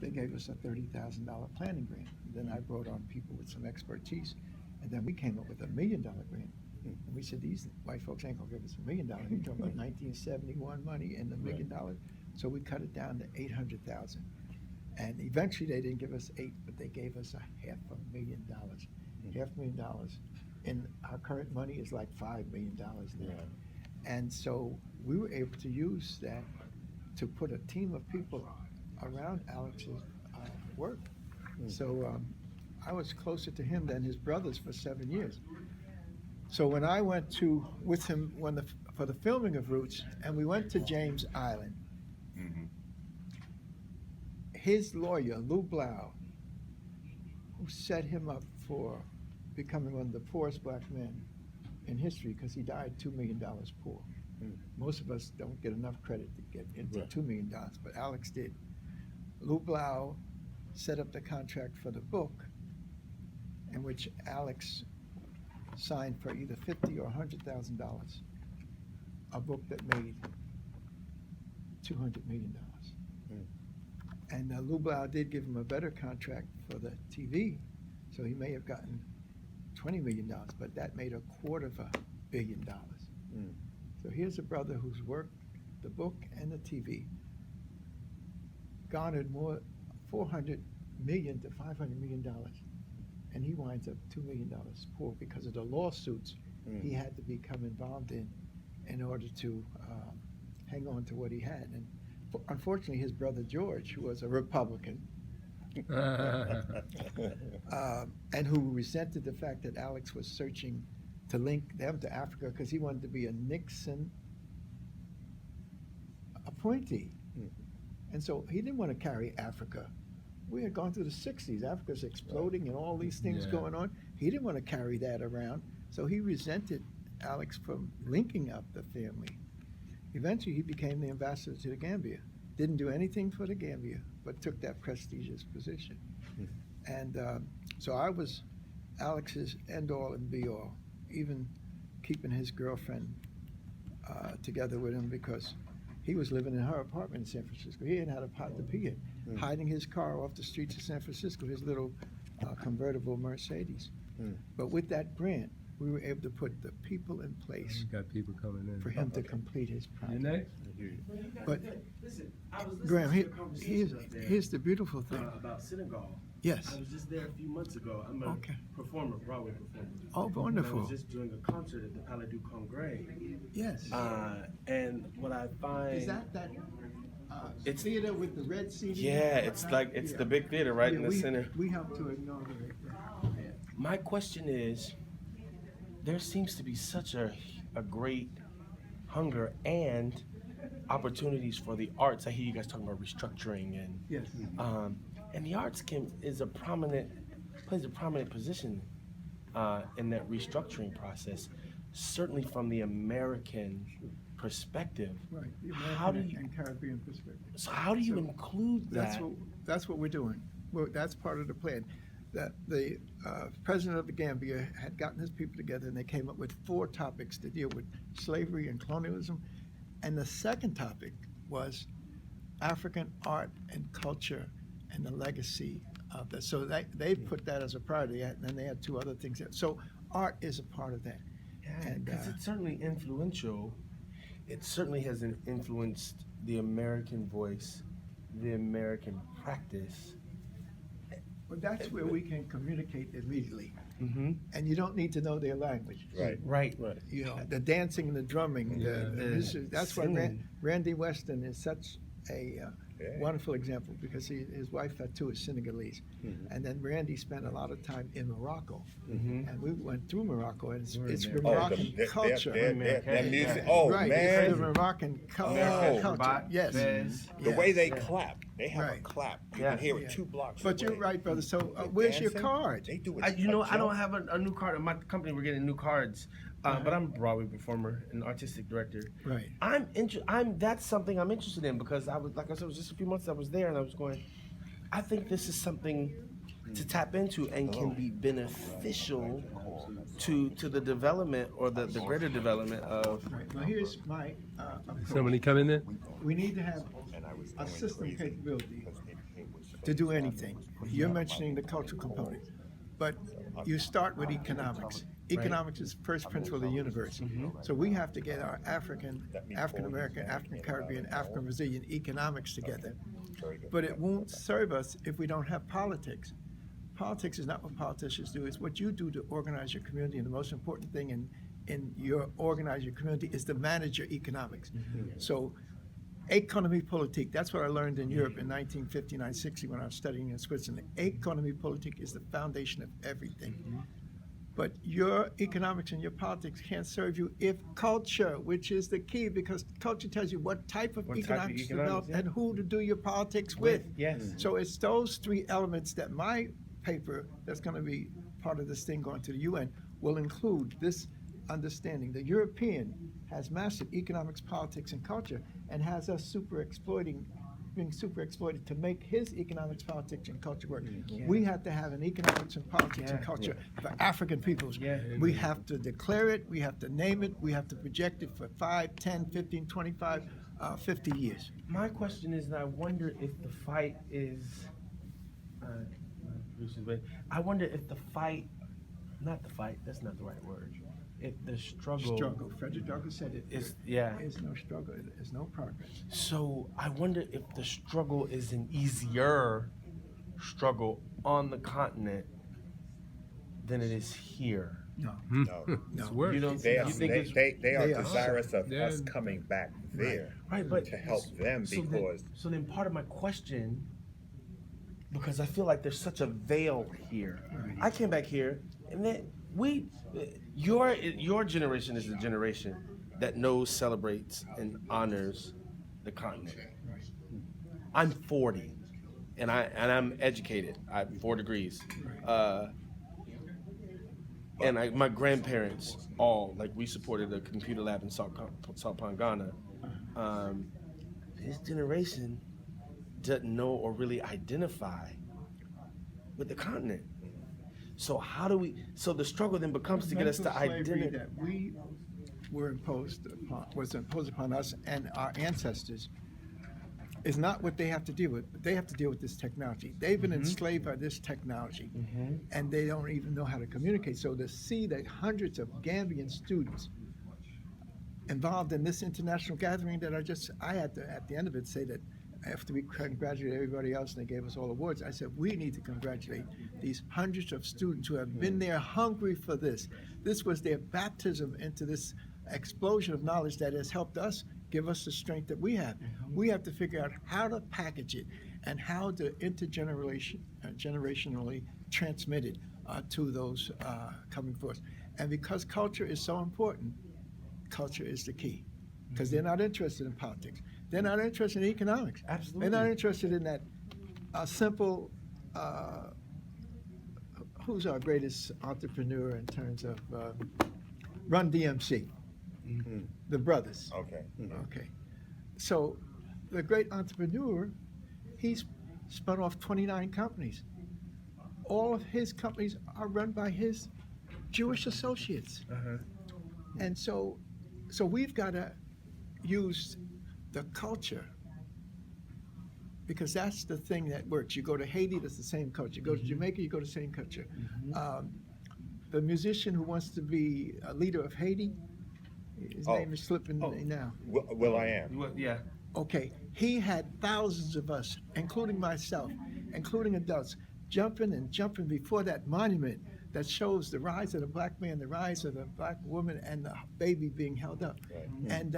they gave us a $30,000 planning grant. Then I brought on people with some expertise, and then we came up with $1 million grant. And we said, these white folks ain't gonna give us $1 million. You're talking about 1971 money and $1 million. So we cut it down to 800,000. And eventually they didn't give us eight, but they gave us $500,000. $500,000 in our current money is like $5 million now. And so we were able to use that to put a team of people around Alex's work. So I was closer to him than his brothers for 7 years. So when I went with him for the filming of Roots, and we went to James Island, his lawyer, Lou Blau, who set him up for becoming one of the poorest black men in history, because he died $2 million poor. Most of us don't get enough credit to get into $2 million, but Alex did. Lou Blau set up the contract for the book, in which Alex signed for either $50,000 or $100,000, a book that made $200 million. And Lou Blau did give him a better contract for the TV, so he may have gotten $20 million, but that made $250 million. So here's a brother who's worked the book and the TV, garnered more, $400 million to $500 million, and he winds up $2 million poor because of the lawsuits he had to become involved in order to hang on to what he had. And unfortunately, his brother George, who was a Republican, and who resented the fact that Alex was searching to link them to Africa because he wanted to be a Nixon appointee. And so he didn't want to carry Africa. We had gone through the 60s. Africa's exploding and all these things going on. He didn't want to carry that around. So he resented Alex from linking up the family. Eventually, he became the ambassador to the Gambia. Didn't do anything for the Gambia, but took that prestigious position. And so I was Alex's end-all and be-all, even keeping his girlfriend together with him because he was living in her apartment in San Francisco. He hadn't had a pot to pee in, hiding his car off the streets of San Francisco, his little convertible Mercedes. But with that grant, we were able to put the people in place got people coming in for him to complete his project. next? But Listen, I was Graham, listening to a conversation up there, here's the beautiful thing. about Senegal. Yes. I was just there a few months ago. I'm a performer, Broadway performer. Oh, And I wonderful. was just doing a concert at the Palais du Congrès. Yes. And what I find Is that It's- theater with the red seating? Yeah, it's like it's the big theater right in the center. We helped to inaugurate that. Yeah. My question is, there seems to be such a great hunger and opportunities for the arts. I hear you guys talking about restructuring Yes. and the arts plays a prominent position in that restructuring process. Certainly from the American perspective. Right. The How do American you- and Caribbean perspective. So how do you So include that? That's what we're doing. That's part of the plan. That the president of the Gambia had gotten his people together and they came up with 4 topics to deal with slavery and colonialism. And the second topic was African art and culture and the legacy of that. So they put that as a priority, and then they had 2 other things. So art is a part of that. And Because it's certainly influential. It certainly has influenced the American voice, the American practice. but that's where we can communicate immediately. Mm-hmm. And you don't need to know their language. Right. You know, the dancing and the drumming, the music. That's why Singing. Randy Weston is such a wonderful example because his wife too is Senegalese, and then Randy spent a lot of time in Morocco, and we went through Morocco, and it's Moroccan culture. Their music. Oh Right, man, it's the Moroccan culture. Yes, the way they clap, they have Right. a clap. You Yeah. can hear it Yeah. 2 blocks But you're away. right, brother. So They're where's your dancing. card? They do it. I don't have a new card. In my company, we're getting new cards. But I'm a Broadway performer and artistic director. Right. That's something I'm interested in because I was, like I said, it was just a few months I was there and I was going, I think this is something to tap into and can be beneficial to the development or the greater development of. Right. Well, here's my approach. Somebody coming in? We need to have a system capability to do anything. You're mentioning the cultural component, but you start with economics. Economics is first principle of the universe. So we have to get our African American, African Caribbean, African Brazilian economics together. But it won't serve us if we don't have politics. Politics is not what politicians do, it's what you do to organize your community. And the most important thing in your organize your community is to manage your economics. So economie politique, that's what I learned in Europe in 1959-60 when I was studying in Switzerland. Economie politique is the foundation of everything. But your economics and your politics can't serve you if culture, which is the key, because culture tells you what type of economics to develop and who to do your politics with. Yes. So it's those three elements that my paper, that's going to be part of this thing going to the UN, will include this understanding. The European has mastered economics, politics, and culture, and has us being super exploited to make his economics, politics, and culture work. We have to have an economics and politics and culture for African peoples. We have to declare it, we have to name it, we have to project it for 5, 10, 15, 25, 50 years. My question is that I wonder if the fight is, not the fight, that's not the right word. If the struggle. Frederick Douglass said it. Is no struggle, is no progress. So I wonder if the struggle is an easier struggle on the continent than it is here. No. It's worse. You don't They are, you think it's they are they are. desirous of Yeah. us coming back there right, but to help them because so then part of my question, because I feel like there's such a veil here. I came back here, and then your generation is the generation that knows, celebrates, and honors the continent. I'm 40, and I'm educated. I have 4 degrees, and my grandparents all we supported a computer lab in Salt Pond, Ghana. This generation doesn't know or really identify with the continent. So how do we? So the struggle then becomes to get us to Mental slavery identify. that we was imposed upon us and our ancestors is not what they have to deal with. They have to deal with this technology. They've been enslaved by this technology, and they don't even know how to communicate. So to see that hundreds of Gambian students involved in this international gathering that I had to, at the end of it, say that after we congratulated everybody else and they gave us all awards, I said, we need to congratulate these hundreds of students who have been there hungry for this. This was their baptism into this explosion of knowledge that has helped us give us the strength that we have. We have to figure out how to package it and how to generationally transmit it to those coming forth. And because culture is so important, culture is the key. Because they're not interested in politics. They're not interested in economics. Absolutely. They're not interested in that simple, who's our greatest entrepreneur in terms of Run DMC? The brothers. okay. Okay. So the great entrepreneur, he's spun off 29 companies. All of his companies are run by his Jewish associates. And so we've got to use the culture, because that's the thing that works. You go to Haiti, that's the same culture. You go to Jamaica, you go to the same culture. The musician who wants to be a leader of Haiti, his name is slipping me now. Will I am. Yeah. Okay, he had thousands of us, including myself, including adults, jumping before that monument that shows the rise of the black man, the rise of the black woman, and the baby being held up. Right. And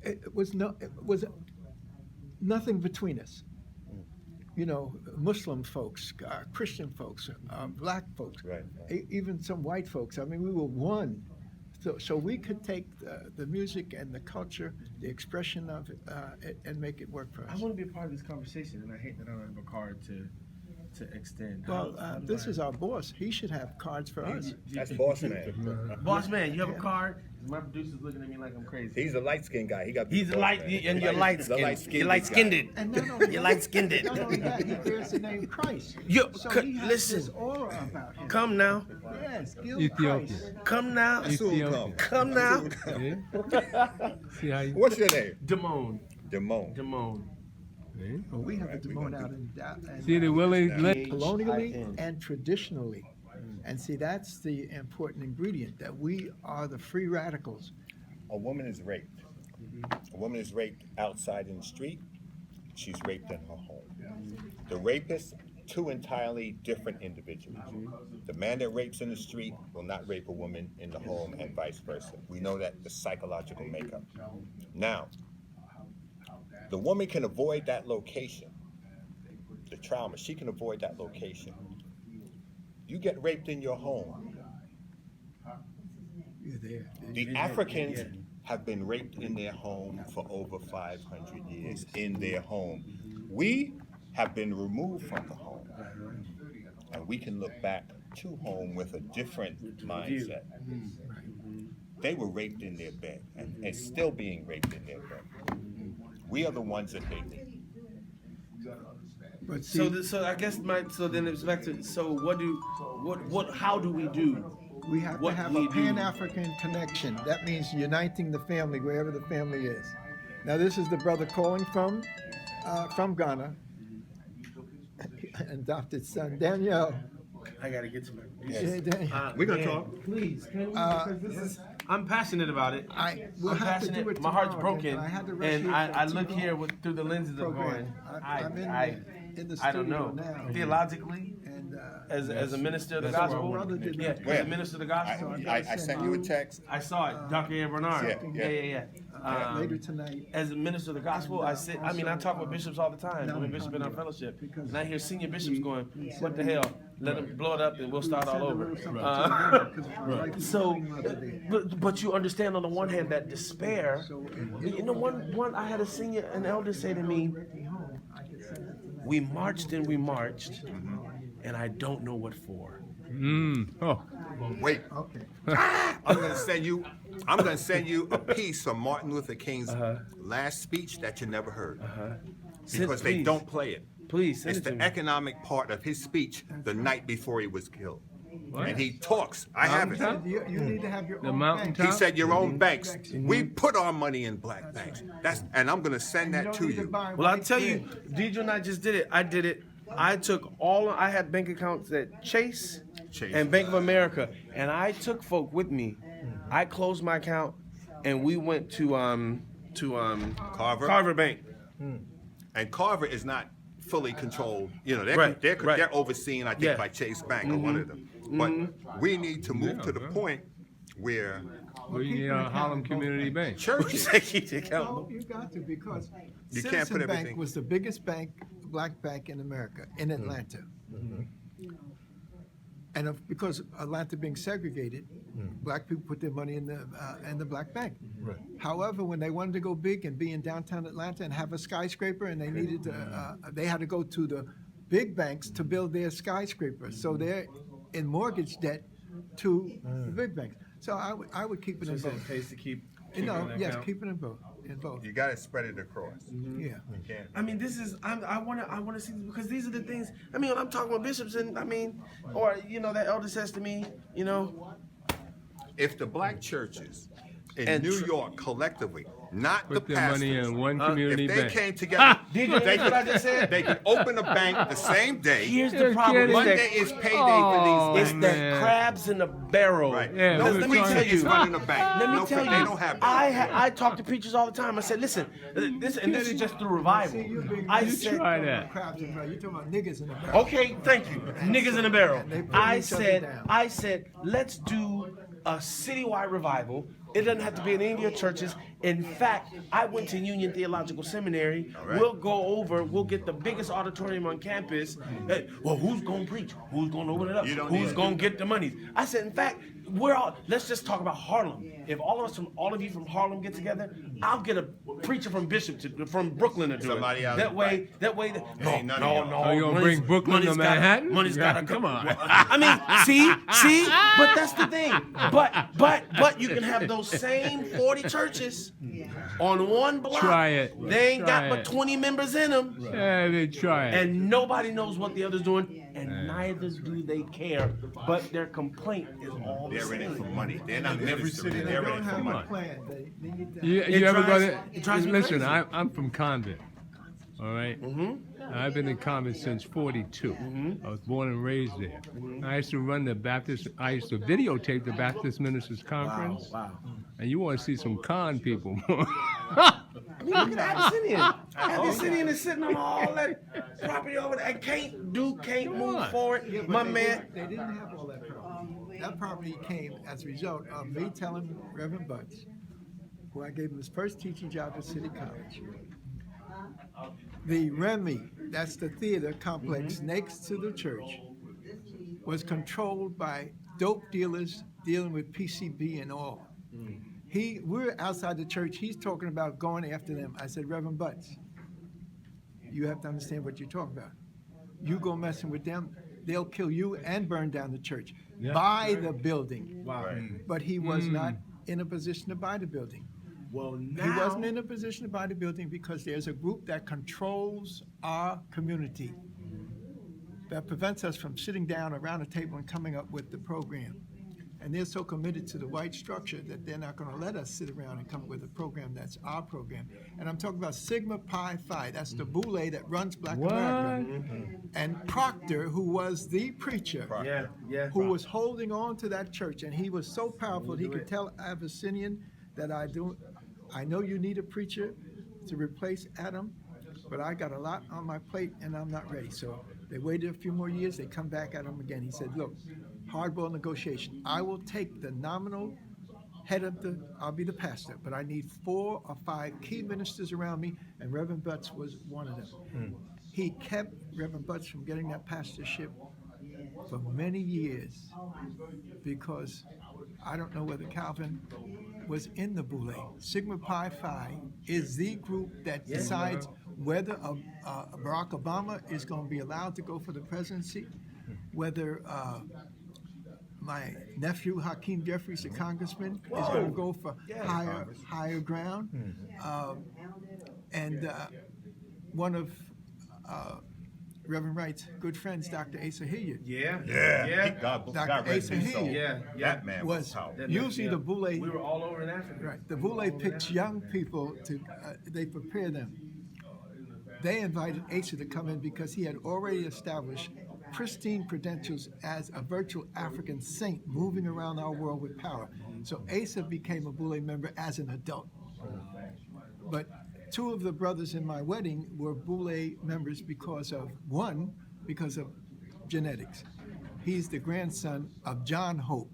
it was nothing between us. You know, Muslim folks, Christian folks, black folks, Right. Even some white folks. I mean, we were one. So we could take the music and the culture, the expression of it, and make it work for us. I want to be a part of this conversation, and I hate that I don't have a card to extend. Well, this is our boss. He should have cards for us. That's boss man. Boss man, you have a card? My producer's looking at me like I'm crazy. He's a light skinned guy. He got. He's boss light, man. and you're light The skinned. light-skinned You're light skinned. guy. And not only You're light skinned. Not only that, he bears the name Christ. So he has Listen. this aura about him. Come now. Yes, Ethiopian. Christ. Come now. Ethiopian. Come now. See how you What's your name? Damone. Damone. Damone. But we have a Damone out in See the Willie colonially H-I-N. and traditionally. And see, that's the important ingredient, that we are the free radicals. A woman is raped. A woman is raped outside in the street. She's raped in her home. The rapist, two entirely different individuals. The man that rapes in the street will not rape a woman in the home and vice versa. We know that the psychological makeup. Now, the woman can avoid that location. The trauma, she can avoid that location. You get raped in your home. You're there. The Africans have been raped in their home for over 500 years, in their home. We have been removed from the home. And we can look back to home with a different mindset. They were raped in their bed and still being raped in their bed. We are the ones that hate it. But see, So I guess so then it's back to, so how do we do? we have to what have we a do. Pan-African connection. That means uniting the family wherever the family is. Now, this is the brother calling from Ghana. Adopted son, Danielle. I gotta get to my. Yeah, Danielle. We're gonna man, talk. Please, can we? Because this is. I'm passionate about it. We'll I'm have to passionate. do it My heart's tomorrow, broken, I had to rush and here for I look TV here through the lenses of going. program. I'm in the I don't studio know. now. Theologically, And as a minister of the That's what gospel, my brother did yeah, not as Where? a minister of the gospel, I sent you a text. I saw it. Dr. Ed Bernard. Yeah. later tonight. As a minister of the gospel, I talk with bishops all the time. I'm a bishop in our fellowship, and I hear senior bishops going, "What the hell? Let them blow it up, and we'll start all over." So, but you understand on the one hand that despair. You know, one I had an elder say to me, "We marched and we marched, and I don't know what for." Oh, Wait, Okay. I'm gonna send you a piece from Martin Luther King's last speech that you never heard. Because they Please. don't play it. Please send It's it to the me. economic part of his speech the night before he was killed. And he talks. I have it. You need to have your The own mountaintop? He bank. said your own banks. We put our money in black banks. And I'm gonna send You that don't to need you. buy Well, I'll white tell you, bread. Deidre and I just did it. I did it. I took I had bank accounts at Chase and Bank of America, and I took folk with me. I closed my account, and we went to Carver? Carver Bank. And Carver is not fully controlled. You know, they're, Right, they're, right. they're overseen, I think, Yeah. by Chase Bank or one of them. But we need to move to the point where we need a Harlem Community Bank. churches, No, you got to, because You can't Citizen put Bank everything- was the biggest black bank in America, in Atlanta. And because Atlanta being segregated, black people put their money in the black bank. However, when they wanted to go big and be in downtown Atlanta and have a skyscraper, and they needed to, they had to go to the big banks to build their skyscraper. So they're in mortgage debt to the big banks. So I would keep it in both. pays to keep. Yes, keep it in both. In both. You gotta spread it across. Yeah. You can't. I mean, this is I want to see, because these are the things. I mean, when I'm talking with bishops, and or that elder says to me, if the black churches in And New York collectively, not the Put their money pastors, in one community if they bank. came together, Did you hear what I just said? they could open a bank the same day. Here's the You're problem. kidding. Monday is payday for It's these man. banks. that crabs in the barrel. Right. Yeah, no we were preacher talking- is running a bank. Let me No, tell you, they don't have that. I talk to preachers all the time. I said, listen, this is just through revival. See, you're being- I you said, try that. Crabs in the barrel. You're talking about niggas in the barrel. okay, thank you, niggas in a barrel. They put I each other said, down. let's do a citywide revival. It doesn't have to be in any of your churches. In fact, I went to Union Theological Seminary. right. We'll get the biggest auditorium on campus. Hey, well, who's gonna preach? Who's gonna open it up? You don't Who's need gonna to. get the monies? I said, in fact, let's just talk about Harlem. If all of you from Harlem get together, I'll get a preacher from from Brooklyn to do Somebody it. out That of- way, Ain't none of y'all. Oh, you gonna bring Brooklyn to Manhattan? Money's Yeah, gotta come on. I mean, see, but that's the thing. But you can have those same 40 churches on one block. Try it. They ain't Try got but it. 20 members in them, Yeah, they try it. and nobody knows what the other's doing, and neither do they care. But their complaint is all the They're in it for same. money. They're not In every ministering. city, They They're in don't it for have a money. plan. They need to You It ever go drives- there? it drives me Listen, crazy. I'm from Convent. All right? Mm-hmm. I've been in Convent since 42. I was born and raised there. I used to run the Baptist, I used to videotape the Baptist Ministers Conference. Wow. And you want to see some con people. I mean, look at Abyssinian. Abyssinian is sitting on all that property over there and can't move on. forward. Yeah, but My they man. didn't have all that property. That property came as a result of me telling Reverend Butts, who I gave him his first teaching job at City College. The Remy, that's the theater complex next to the church, was controlled by dope dealers dealing with PCB and all. We're outside the church. He's talking about going after them. I said, Reverend Butts, you have to understand what you're talking about. You go messing with them, they'll kill you and burn down the church. Yeah. Buy the building. Wow. But he was not in a position to buy the building. Well, now. He wasn't in a position to buy the building because there's a group that controls our community that prevents us from sitting down around a table and coming up with the program. And they're so committed to the white structure that they're not going to let us sit around and come up with a program that's our program. And I'm talking about Sigma Pi Phi. That's the boule that runs Black America. And Proctor, who was the preacher, Yeah. who was holding on to that church, and he was so powerful he could tell Abyssinian that I know you need a preacher to replace Adam, but I got a lot on my plate and I'm not ready. So they waited a few more years, they come back at him again. He said, look, hardball negotiation. I will take the nominal head of I'll be the pastor, but I need 4 or 5 key ministers around me, and Reverend Butts was one of them. He kept Reverend Butts from getting that pastorship for many years because I don't know whether Calvin was in the boule. Sigma Pi Phi is the group that decides whether Barack Obama is going to be allowed to go for the presidency, whether my nephew Hakeem Jeffries, the congressman, is going to go for higher ground, and one of Reverend Wright's good friends, Dr. Asa Hilliard. God Dr. rest Asa his soul. Hilliard That man was was powerful. usually the boule. We were all over in Africa. Right, the boule picks young people to, they prepare them. They invited Asa to come in because he had already established pristine credentials as a virtual African saint moving around our world with power. So Asa became a boule member as an adult. But 2 of the brothers in my wedding were boule members because of genetics. He's the grandson of John Hope,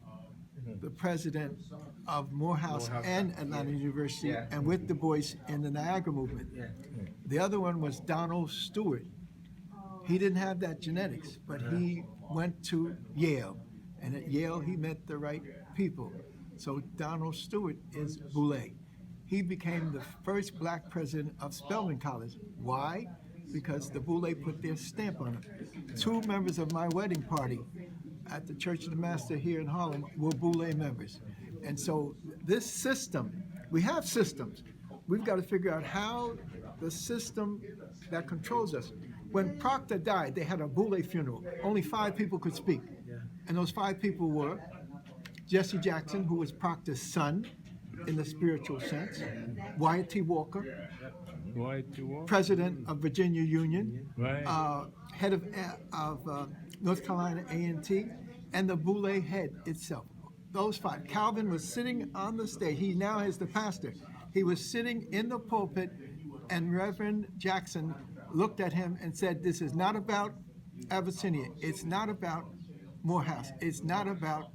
the president of Morehouse and Atlanta University, and with Du Bois in the Niagara movement. The other one was Donald Stewart. He didn't have that genetics, but he went to Yale, and at Yale he met the right people. So Donald Stewart is boule. He became the first black president of Spelman College. Why? Because the boule put their stamp on it. 2 members of my wedding party at the Church of the Master here in Harlem were boule members. And so this system, we have systems. We've got to figure out how the system that controls us. When Proctor died, they had a boule funeral. Only 5 people could speak. And those 5 people were Jesse Jackson, who was Proctor's son in the spiritual sense, Wyatt T. Walker, president of Virginia Union, head of North Carolina A&T, and the boule head itself. Those 5. Calvin was sitting on the stage. He now is the pastor. He was sitting in the pulpit, and Reverend Jackson looked at him and said, this is not about Abyssinia. It's not about Morehouse. It's not about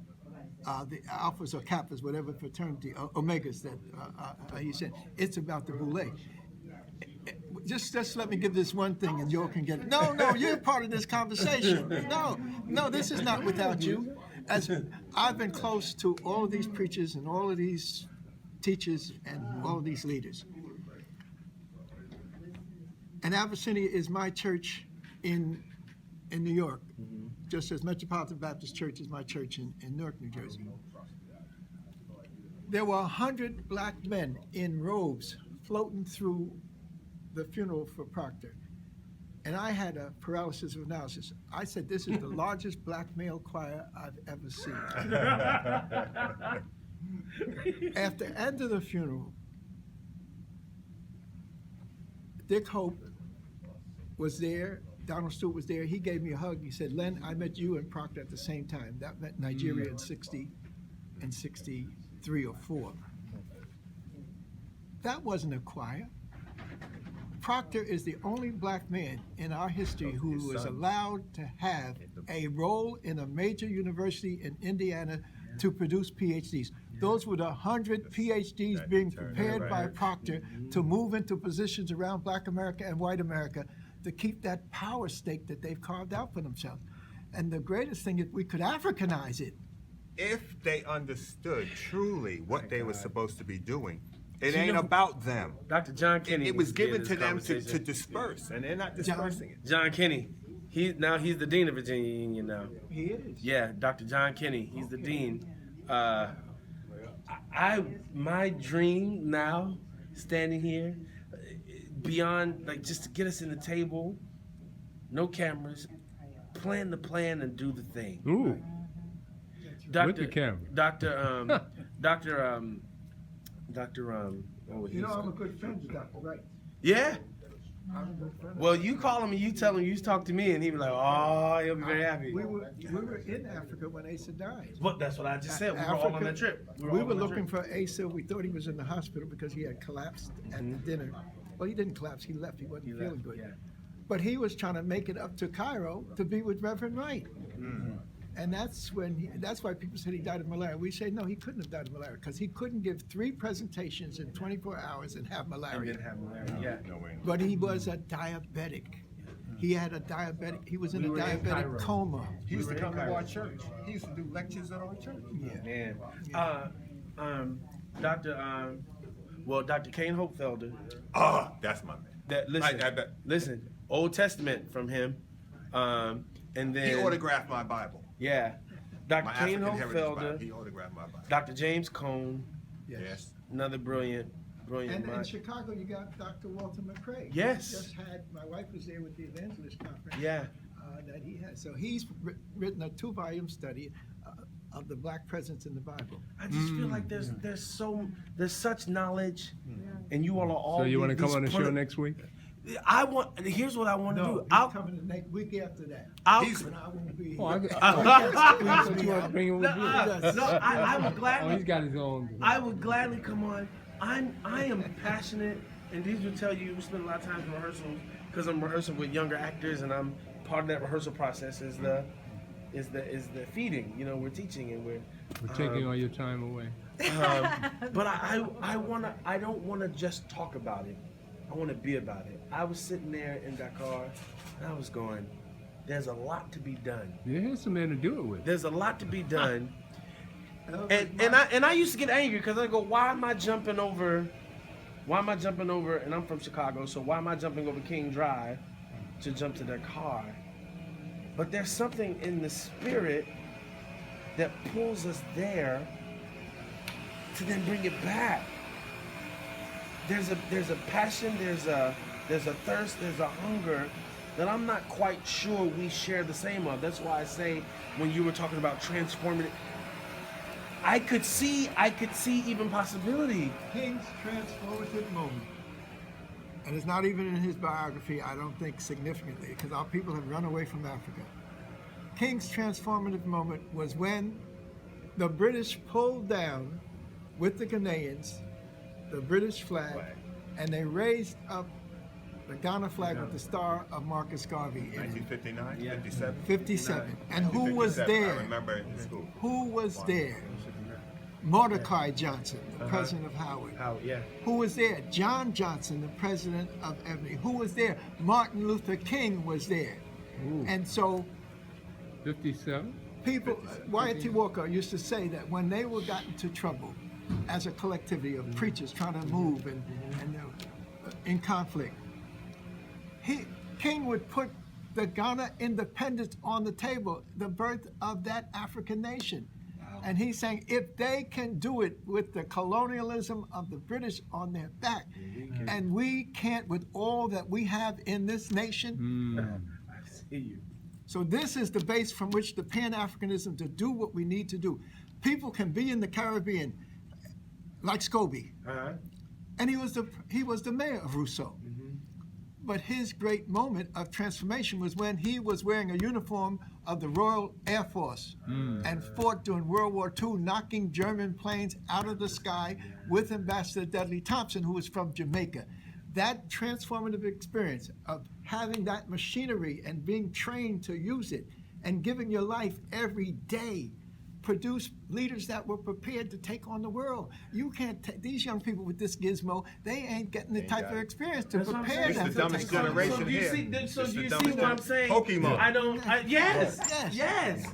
the Alphas or Kappas, whatever fraternity, Omegas that he said. It's about the boule. Just let me give this one thing and you can get it. No, you're part of this conversation. No, this is not without you. As I've been close to all of these preachers and all of these teachers and all of these leaders. And Abyssinia is my church in New York, just as Metropolitan Baptist Church is my church in Newark, New Jersey. There were 100 black men in robes floating through the funeral for Proctor. And I had a paralysis of analysis. I said, this is the largest black male choir I've ever seen. At the end of the funeral, Dick Hope was there. Donald Stewart was there. He gave me a hug. He said, "Len, I met you and Proctor at the same time." That met Nigeria in 60 and 63 or 4. That wasn't a choir. Proctor is the only black man in our history who was allowed to have a role in a major university in Indiana to produce PhDs. Those were the 100 PhDs being prepared by Proctor to move into positions around Black America and white America to keep that power stake that they've carved out for themselves. And the greatest thing is we could Africanize it. If they understood truly what they were supposed to be doing, it ain't about them. Dr. John Kinney. It was in given this to them to conversation. disperse, and they're not dispersing it. John Kinney. He's the dean of Virginia Union now. He is. Yeah, Dr. John Kinney. He's the dean. My dream now, standing here, beyond like just to get us in the table, no cameras, plan the plan and do the thing. Ooh, Dr. with the camera. You know, I'm a good friend with Dr. Wright. Yeah. I'm a good friend. Well, you call him and you tell him you talk to me, and he'd be like, "Oh, he'll be very happy." We were in Africa when Asa died. But that's what I just said. We were all on that trip. We were looking for Asa. We thought he was in the hospital because he had collapsed at the dinner. Well, he didn't collapse. He left. He wasn't feeling good. Yeah. But he was trying to make it up to Cairo to be with Reverend Wright. And that's why people said he died of malaria. We say, no, he couldn't have died of malaria because he couldn't give 3 presentations in 24 hours and have And malaria. didn't have malaria. Yeah. But he was a diabetic. He had a diabetic, he was in a were in Cairo. diabetic coma. He used to come to our church. He used to do lectures at our church. Yeah. Man. Dr. Kane Hopefelder. Ah, that's my man. That listen, I- listen, Old Testament from him, and then He autographed my Bible. yeah, Dr. My Kane African Heritage Bible. Hopefelder, He autographed my Bible. Dr. James Cone, Yes. another brilliant And in mind. Chicago, you got Dr. Walter McCrae. Yes. Just had, my wife was there with the Evangelist Conference. Yeah. That he has. So he's written a 2-volume study of the black presence in the Bible. I just feel like there's such knowledge, and you all are all. So you want to come these on the show poli- next week? Here's what I want to No, do. he's I'll coming the next week after that. I'll- And I won't be here. Oh, I Squeeze me want to out. bring him with you. I would gladly. Oh, he's got his own. I would gladly come on. I am passionate, and these will tell you we spend a lot of time in rehearsals because I'm rehearsing with younger actors, and I'm part of that rehearsal process is the feeding. You know, we're teaching and we're taking all your time away. but I don't wanna just talk about it. I wanna be about it. I was sitting there in Dakar, and I was going, "There's a lot to be done. Yeah, here's some man to do it with. There's a lot to be done." And I used to get angry because I go, why am I jumping over? And I'm from Chicago, so why am I jumping over King Drive to jump to their car? But there's something in the spirit that pulls us there to then bring it back. There's a passion, there's a thirst, there's a hunger that I'm not quite sure we share the same of. That's why I say when you were talking about transformative, I could see even possibility. King's transformative moment, and it's not even in his biography, I don't think significantly, because our people have run away from Africa. King's transformative moment was when the British pulled down, with the Ghanaians, the British flag, and they raised up the Ghana flag with the star of Marcus Garvey in it. 1959, 57. 57. And who was 57, I there? remember in school. Who was there? Mordecai Johnson, the president of Howard. Yeah. Who was there? John Johnson, the president of Ebony. Who was there? Martin Luther King was there. And so 57? people, Wyatt T. Walker used to say that when they were got into trouble as a collectivity of preachers trying to move and in conflict, King would put the Ghana independence on the table, the birth of that African nation. And he's saying, if they can do it with the colonialism of the British on their back, and we can't with all that we have in this nation. I see you. So this is the base from which the Pan-Africanism to do what we need to do. People can be in the Caribbean, like Scobie, and he was the mayor of Rousseau. But his great moment of transformation was when he was wearing a uniform of the Royal Air Force and fought during World War II, knocking German planes out of the sky with Ambassador Dudley Thompson, who was from Jamaica. That transformative experience of having that machinery and being trained to use it and giving your life every day produce leaders that were prepared to take on the world. You can't these young people with this gizmo, they ain't getting the type of experience to That's what I'm prepare saying. them It's to the dumbest take on the generation world. do you here. see? So It's do the you see dumbest what I'm saying? Pokemon. I don't. Yes. Yes. Yes.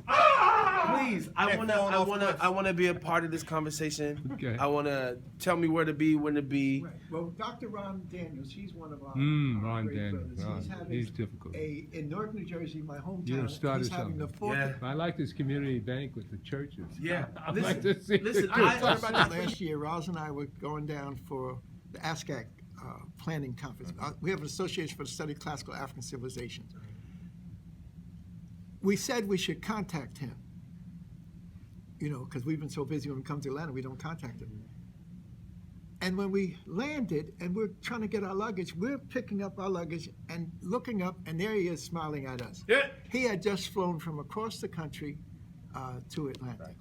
Please, I And wanna, falling I off wanna, cliffs. I wanna be a part of this conversation. Okay. I wanna tell me where to be, when to be. Right. Well, Dr. Ron Daniels, he's one of our Ron great Daniels. brothers. Ron, He's having he's difficult. in North New Jersey, my hometown. You done started he's having the something. fourth. Yeah. I like this community bank with the churches. Yeah. I'd like to see Listen, it. Last year, Roz and I were going down for the ASCAC planning conference. We have an Association for the Study of Classical African Civilizations. We said we should contact him, because we've been so busy when we come to Atlanta, we don't contact him. And when we landed and we're trying to get our luggage, we're picking up our luggage and looking up, and there he is smiling at us. Yeah. He had just flown from across the country to Atlanta.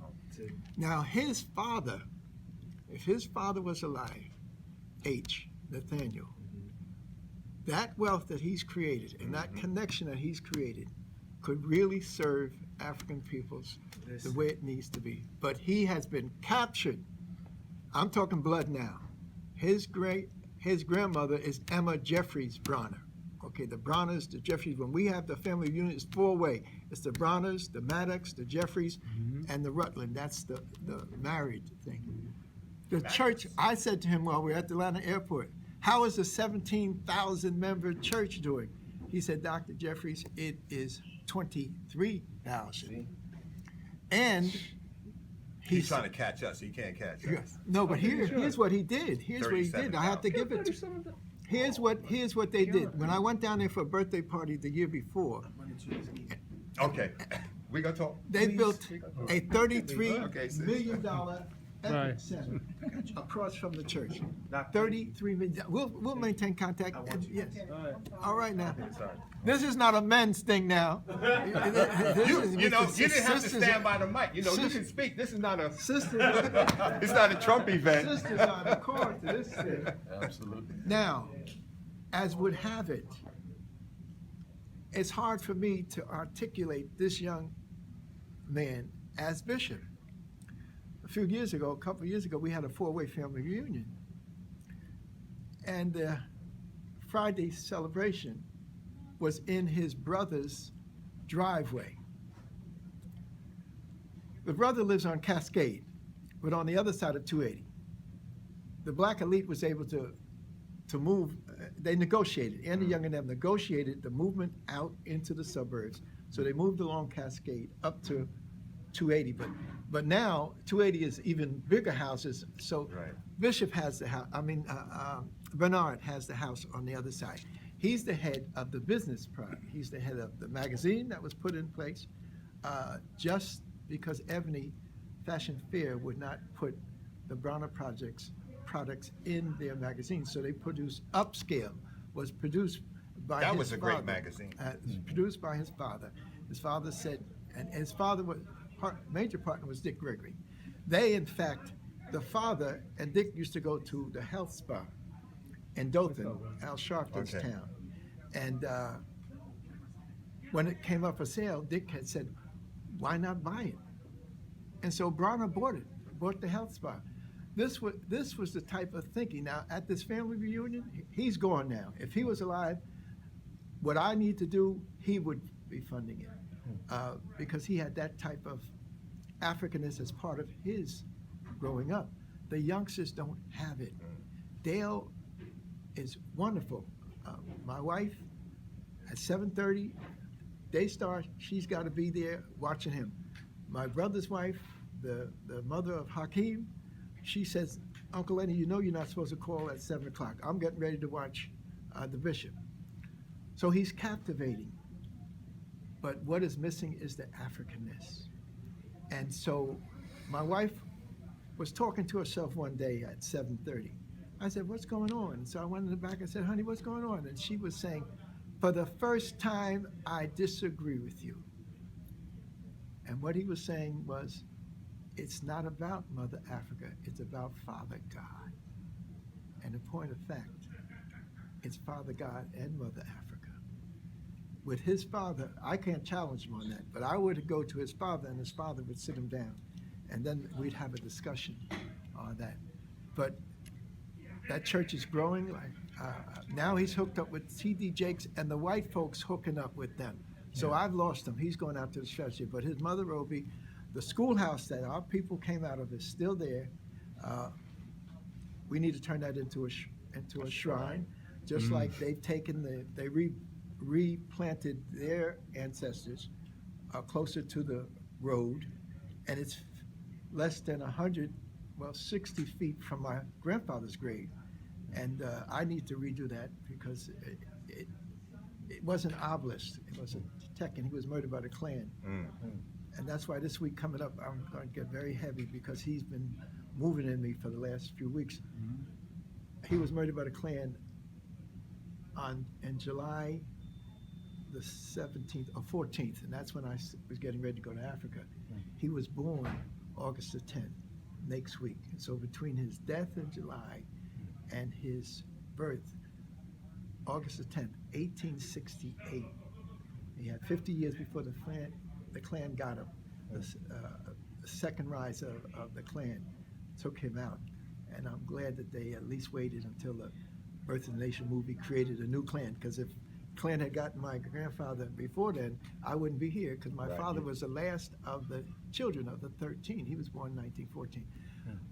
Now, his father, if his father was alive, Nathaniel, that wealth that he's created and that connection that he's created could really serve African peoples the way it needs to be. But he has been captured. I'm talking blood now. His grandmother is Emma Jeffries Bronner. Okay, the Bronners, the Jeffries. When we have the family reunion, it's four-way. It's the Bronners, the Maddox, the Jeffries, and the Rutland. That's the married thing. The church, I said to him while we were at the Atlanta airport, how is the 17,000-member church doing? He said, Dr. Jeffries, it is 23,000. And He's trying to catch us. He can't catch us. no, but here's what he did. Here's what he did. I have to give it to him. Here's what they did. When I went down there for a birthday party the year before, Okay. We gonna talk. they built a Okay, $33 sis. million epic Right. center across from the church. $33 million. We'll maintain contact. Yes. All right now. This is not a men's thing now. You didn't have to stand by the mic. You can speak. This is not a. It's not a Trump event. Sisters are the core to this thing. Absolutely. Now, as would have it, it's hard for me to articulate this young man as bishop. A couple of years ago, we had a four-way family reunion. And the Friday celebration was in his brother's driveway. The brother lives on Cascade, but on the other side of 280. The black elite was able to move, they negotiated, Andy Young and them negotiated the movement out into the suburbs. So they moved along Cascade up to 280, but now 280 is even bigger houses. So Right. Bishop has the house, Bernard has the house on the other side. He's the head of the business part. He's the head of the magazine that was put in place just because Ebony Fashion Fair would not put the Bronner products in their magazine. So they produced Upscale, was produced by his father. That was a great magazine. It was produced by his father. His father said, and his father was, major partner was Dick Gregory. They, in fact, the father and Dick used to go to the health spa in Dothan, Al Sharpton's Okay. town. And when it came up for sale, Dick had said, why not buy it? And so Bronner bought the health spa. This was the type of thinking. Now, at this family reunion, he's gone now. If he was alive, what I need to do, he would be funding it. Because he had that type of Africanness as part of his growing up. The youngsters don't have it. Dale is wonderful. My wife, at 7:30, Daystar, she's got to be there watching him. My brother's wife, the mother of Hakeem, she says, Uncle Lenny, you know you're not supposed to call at 7 o'clock. I'm getting ready to watch the bishop. So he's captivating. But what is missing is the Africanness. And so my wife was talking to herself one day at 7:30. I said, what's going on? So I went in the back, I said, honey, what's going on? And she was saying, for the first time, I disagree with you. And what he was saying was, it's not about Mother Africa, it's about Father God. And in point of fact, it's Father God and Mother Africa. With his father, I can't challenge him on that, but I would go to his father and his father would sit him down. And then we'd have a discussion on that. But that church is growing. Now he's hooked up with T.D. Jakes and the white folks hooking up with them. So I've lost him. He's going out to the strategy. But his mother, Roby, the schoolhouse that our people came out of is still there. We need to turn that into a shrine, just like they've taken they replanted their ancestors closer to the road, and it's less than 60 feet from my grandfather's grave. And I need to redo that because it wasn't obelisk, it was a Tekken. He was murdered by the Klan. And that's why this week coming up, I'm going to get very heavy because he's been moving in me for the last few weeks. He was murdered by the Klan in July the 17th or 14th, and that's when I was getting ready to go to Africa. He was born August the 10th, next week. And so between his death in July and his birth, August the 10th, 1868, he had 50 years before the Klan got him. The second rise of the Klan took him out. And I'm glad that they at least waited until the Birth of the Nation movie created a new Klan, because if Klan had gotten my grandfather before then, I wouldn't be here, because my father was the last of the children of the 13. He was born in 1914.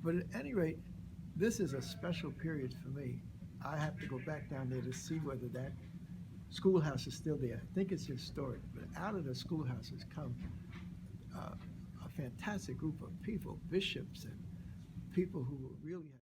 But at any rate, this is a special period for me. I have to go back down there to see whether that schoolhouse is still there. I think it's historic, but out of the schoolhouse has come a fantastic group of people, bishops and people who really